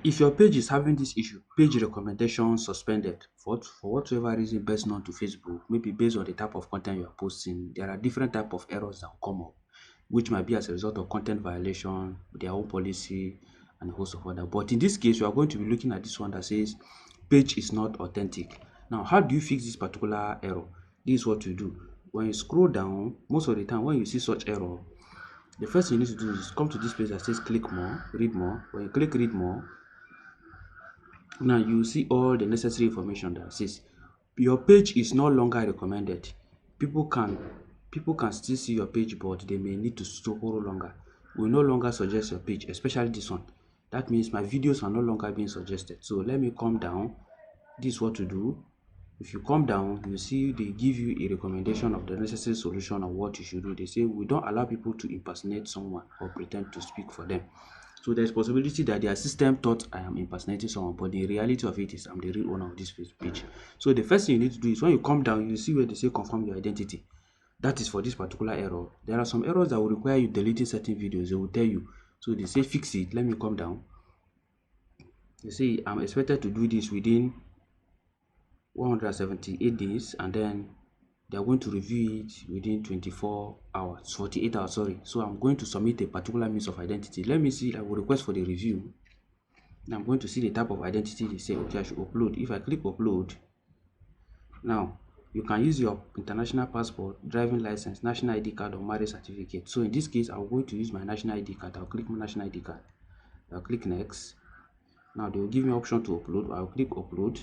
If your page is having this issue, page recommendation suspended for whatever reason best known to Facebook, maybe based on the type of content you are posting, there are different type of errors that will come up, which might be as a result of content violation, their own policy, and a host of other. But in this case, we are going to be looking at this one that says page is not authentic. Now, how do you fix this particular error? This is what you do. When you scroll down, most of the time when you see such error, the first thing you need to do is come to this page that says click more, read more. When you click read more, now you see all the necessary information that says your page is no longer recommended. People can still see your page, but they may need to scroll longer. We no longer suggest your page, especially this one. That means my videos are no longer being suggested. So let me come down. This is what to do. If you come down, you see they give you a recommendation of the necessary solution of what you should do. They say we don't allow people to impersonate someone or pretend to speak for them. So there's possibility that their system thought I am impersonating someone, but the reality of it is I'm the real owner of this page. So the first thing you need to do is when you come down, you see where they say confirm your identity. That is for this particular error. There are some errors that will require you deleting certain videos. They will tell you. So they say fix it. Let me come down. You see, I'm expected to do this within 178 days, and then they are going to review it within 24 hours, 48 hours, sorry. So I'm going to submit a particular means of identity. Let me see, I will request for the review. Now I'm going to see the type of identity they say, okay, I should upload. If I click upload, now you can use your international passport, driving license, national ID card, or marriage certificate. So in this case, I'm going to use my national ID card. I'll click my national ID card. I'll click next. Now they will give me option to upload. I'll click upload.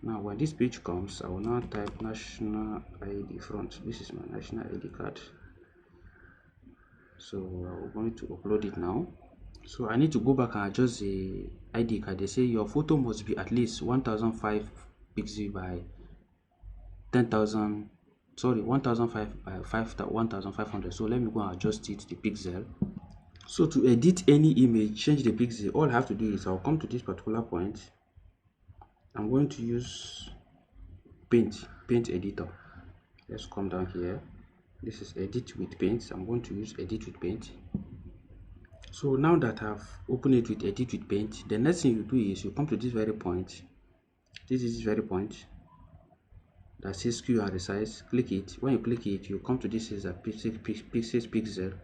Now when this page comes, I will now type national ID front. This is my national ID card. So I'm going to upload it now. So I need to go back and adjust the ID card. They say your photo must be at least 1005 pixel by 10,000, sorry, 1005 by 1500. So let me go and adjust it, the pixel. So to edit any image, change the pixel, all I have to do is I'll come to this particular point. I'm going to use paint editor. Let's come down here. This is edit with paint. I'm going to use edit with paint. So now that I've opened it with edit with paint, the next thing you do is you come to this very point. This is this very point that says skew and resize. Click it. When you click it, you come to this is a pixel.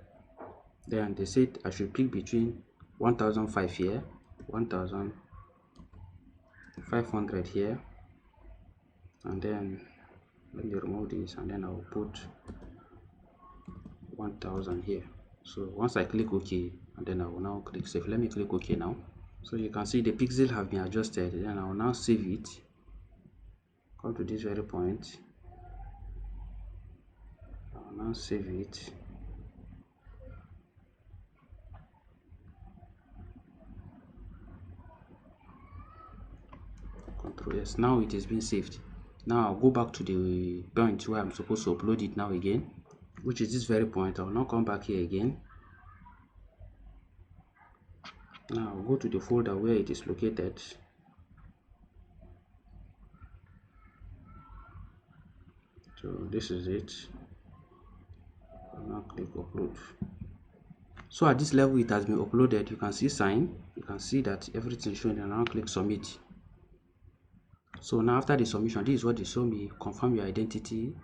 Then they said I should pick between 1005 here, 1500 here, and then let me remove this, and then I'll put 1000 here. So once I click OK, and then I will now click save. Let me click OK now. So you can see the pixel have been adjusted. Then I will now save it. Come to this very point. I will now save it. Control S. Now it has been saved. Now I'll go back to the point where I'm supposed to upload it now again, which is this very point. I'll now come back here again. Now I'll go to the folder where it is located. So this is it. I'll now click upload. So at this level it has been uploaded. You can see sign. You can see that everything is showing, and I'll click submit. So now after the submission, this is what they show me. Confirm your identity.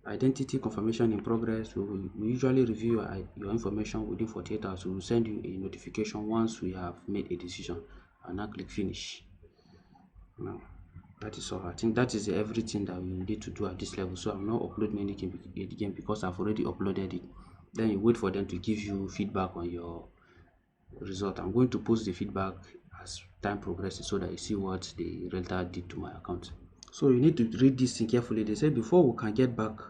Identity confirmation in progress. We usually review your information within 48 hours. We will send you a notification once we have made a decision. And now click finish. Now that is all. I think that is everything that we need to do at this level. So I'm not uploading anything again because I've already uploaded it. Then you wait for them to give you feedback on your result. I'm going to post the feedback as time progresses so that you see what the realtor did to my account. So you need to read this thing carefully. They say before we can get back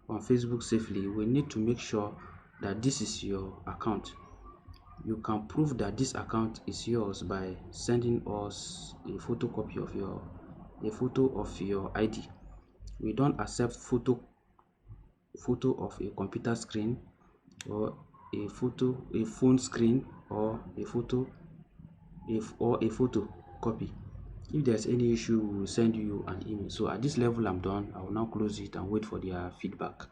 on Facebook safely, we need to make sure that this is your account. You can prove that this account is yours by sending us a photocopy of your ID. We don't accept photo of a computer screen, or a phone screen, or a photocopy. If there's any issue, we will send you an email. So at this level I'm done. I will now close it and wait for their feedback.